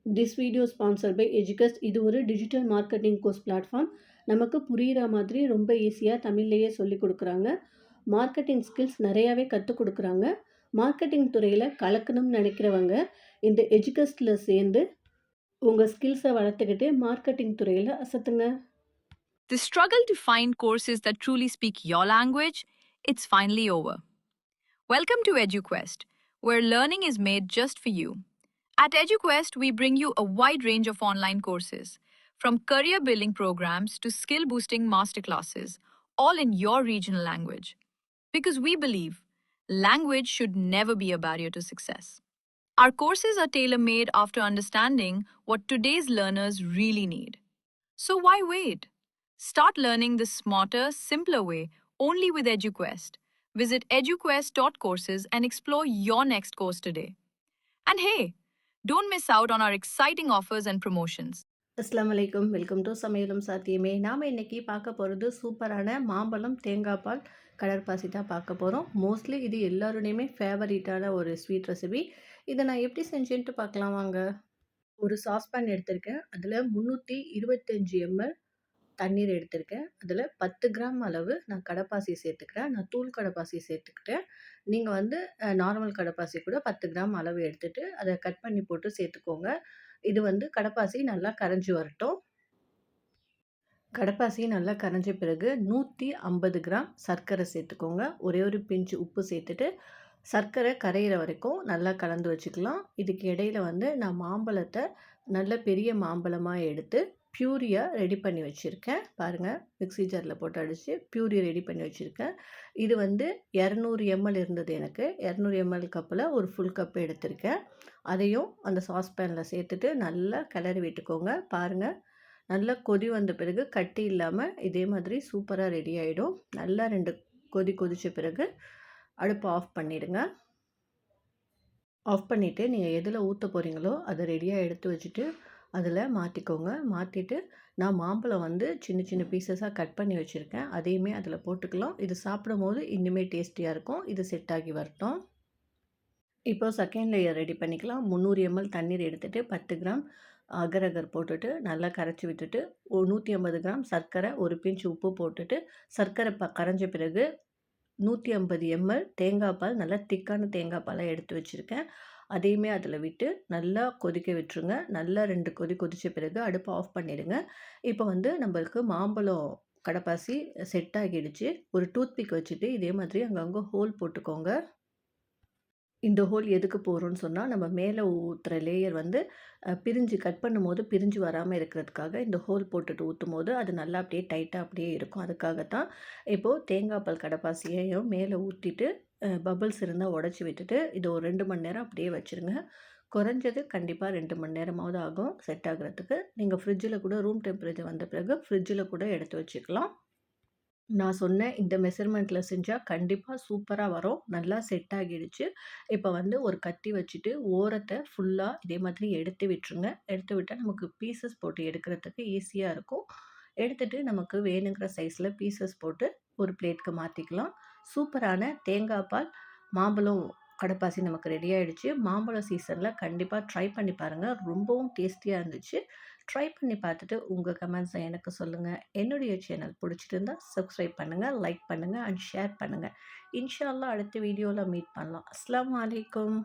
This video sponsored by Edugust. இது ஒரு digital marketing course platform. நமக்கு புரிகிற மாதிரி ரொம்ப ஈஸியாக தமிழ்லேயே சொல்லிக் கொடுக்குறாங்க. மார்க்கெட்டிங் ஸ்கில்ஸ் நிறையாவே கற்றுக் கொடுக்குறாங்க. மார்க்கெட்டிங் துறையில் கலக்கணும்னு நினைக்கிறவங்க இந்த எஜுகஸ்டில் சேர்ந்து உங்கள் ஸ்கில்ஸை வளர்த்துக்கிட்டு மார்க்கெட்டிங் துறையில் அசத்துங்க. The struggle to find courses that truly speak your language, it's finally over. Welcome to EduQuest, where learning is made just for you. At EduQuest, we bring you a wide range of online courses, from career building programs to skill boosting masterclasses, all in your regional language. Because we believe language should never be a barrier to success. Our courses are tailor made after understanding what today's learners really need. So why wait? Start learning the smarter, simpler way only with EduQuest. Visit eduquest.courses and explore your next course today. And hey, don't miss out on our exciting offers and promotions. அஸ்ஸலாமு அலைக்கும். Welcome to சமையலும் சாத்தியமே. நாம் இன்றைக்கி பார்க்க போகிறது சூப்பரான மாம்பழம் தேங்காய் பால் கடற்பாசி தான் பார்க்க போகிறோம். மோஸ்ட்லி இது எல்லோருடையுமே ஃபேவரட்டான ஒரு ஸ்வீட் ரெசிபி. இதை நான் எப்படி செஞ்சேன்ட்டு பார்க்கலாம் வாங்க. ஒரு சாஸ்பேன் எடுத்திருக்கேன். அதில் 325 ml தண்ணீர் எடுத்திருக்கேன். அதில் 10 கிராம் அளவு நான் கடப்பாசி சேர்த்துக்கிறேன். நான் தூள் கடப்பாசி சேர்த்துக்கிட்டேன். நீங்கள் வந்து நார்மல் கடப்பாசி கூட 10 கிராம் அளவு எடுத்துகிட்டு அதை கட் பண்ணி போட்டு சேர்த்துக்கோங்க. இது வந்து கடப்பாசி நல்லா கரைஞ்சி வரட்டும். கடப்பாசி நல்லா கரைஞ்ச பிறகு 150 கிராம் சர்க்கரை சேர்த்துக்கோங்க. ஒரே ஒரு பிஞ்சு உப்பு சேர்த்துட்டு சர்க்கரை கரையிற வரைக்கும் நல்லா கலந்து வச்சுக்கலாம். இதுக்கு இடையில வந்து நான் மாம்பழத்தை நல்ல பெரிய மாம்பழமாக எடுத்து பியூரியாக ரெடி பண்ணி வச்சுருக்கேன். பாருங்கள், மிக்ஸி ஜாரில் போட்டு அடித்து பியூரி ரெடி பண்ணி வச்சுருக்கேன். இது வந்து 200 ml இருந்தது எனக்கு. 200 ml கப்பில் ஒரு ஃபுல் கப் எடுத்திருக்கேன். அதையும் அந்த சாஸ்பேனில் சேர்த்துட்டு நல்லா கிளறி விட்டுக்கோங்க. பாருங்கள், நல்லா கொதி வந்த பிறகு கட்டி இல்லாமல் இதே மாதிரி சூப்பராக ரெடி ஆகிடும். நல்லா 2 கொதித்த பிறகு அடுப்பை ஆஃப் பண்ணிடுங்க. ஆஃப் பண்ணிவிட்டு நீங்கள் எதில் ஊற்ற போகிறீங்களோ அதை ரெடியாக எடுத்து வச்சுட்டு அதில் மாற்றிக்கோங்க. மாற்றிட்டு நான் மாம்பழம் வந்து சின்ன சின்ன பீசஸாக கட் பண்ணி வச்சுருக்கேன். அதையுமே அதில் போட்டுக்கலாம். இது சாப்பிடும் போது இன்னுமே டேஸ்டியாக இருக்கும். இது செட் ஆகி வரட்டும். இப்போ செகண்ட் லேயர் ரெடி பண்ணிக்கலாம். 300 ml தண்ணீர் எடுத்துகிட்டு 10 கிராம் அகர் அகர் போட்டுட்டு நல்லா கரைச்சி விட்டுட்டு 150 கிராம் சர்க்கரை, ஒரு பிஞ்ச் உப்பு போட்டுட்டு சர்க்கரை கரைஞ்ச பிறகு 150 ml தேங்காய் பால், நல்லா திக்கான தேங்காய் பாலை எடுத்து வச்சுருக்கேன். அதையுமே அதில் விட்டு நல்லா கொதிக்க விட்டுருங்க. நல்லா 2 கொதித்த பிறகு அடுப்பை ஆஃப் பண்ணிடுங்க. இப்போ வந்து நம்மளுக்கு மாம்பழம் கடப்பாசி செட் ஆகிடுச்சு. ஒரு டூத்பிக் வச்சுட்டு இதே மாதிரி அங்கங்கே ஹோல் போட்டுக்கோங்க. இந்த ஹோல் எதுக்கு போகிறோன்னு சொன்னால், நம்ம மேலே ஊற்றுற லேயர் வந்து பிரிஞ்சு கட் பண்ணும்போது பிரிஞ்சு வராமல் இருக்கிறதுக்காக இந்த ஹோல் போட்டுட்டு ஊற்றும் போது அது நல்லா அப்படியே டைட்டாக அப்படியே இருக்கும். அதுக்காகத்தான். இப்போது தேங்காய் பால் கடப்பாசியையும் மேலே ஊற்றிட்டு பபிள்ஸ் இருந்தால் உடச்சி விட்டுட்டு இதை ஒரு 2 மணி நேரம் அப்படியே வச்சுருங்க. குறைஞ்சது கண்டிப்பாக 2 மணி நேரமாவது ஆகும் செட் ஆகிறதுக்கு. நீங்கள் ஃப்ரிட்ஜில் கூட ரூம் டெம்பரேச்சர் வந்த பிறகு ஃப்ரிட்ஜில் கூட எடுத்து வச்சுக்கலாம். நான் சொன்ன இந்த மெஷர்மெண்ட்டில் செஞ்சால் கண்டிப்பாக சூப்பராக வரும். நல்லா செட் ஆகிடுச்சு. இப்போ வந்து ஒரு கத்தி வச்சுட்டு ஓரத்தை ஃபுல்லாக இதே மாதிரி எடுத்து விட்டுருங்க. எடுத்து விட்டால் நமக்கு பீசஸ் போட்டு எடுக்கிறதுக்கு ஈஸியாக இருக்கும். எடுத்துகிட்டு நமக்கு வேணுங்கிற சைஸில் பீசஸ் போட்டு ஒரு பிளேட்க்கு மாற்றிக்கலாம். சூப்பரான தேங்காய் பால் மாம்பழம் கடப்பாசி நமக்கு ரெடி ஆகிடுச்சு. மாம்பழம் சீசனில் கண்டிப்பாக ட்ரை பண்ணி பாருங்கள். ரொம்பவும் டேஸ்டியாக இருந்துச்சு. ட்ரை பண்ணி பார்த்துட்டு உங்கள் கமெண்ட்ஸை எனக்கு சொல்லுங்கள். என்னுடைய சேனல் பிடிச்சிருந்தால் சப்ஸ்கிரைப் பண்ணுங்கள், லைக் பண்ணுங்கள் அண்ட் ஷேர் பண்ணுங்கள். இன்ஷா அல்லாஹ் அடுத்த வீடியோவில் மீட் பண்ணலாம். அஸ்ஸலாமு அலைக்கும்.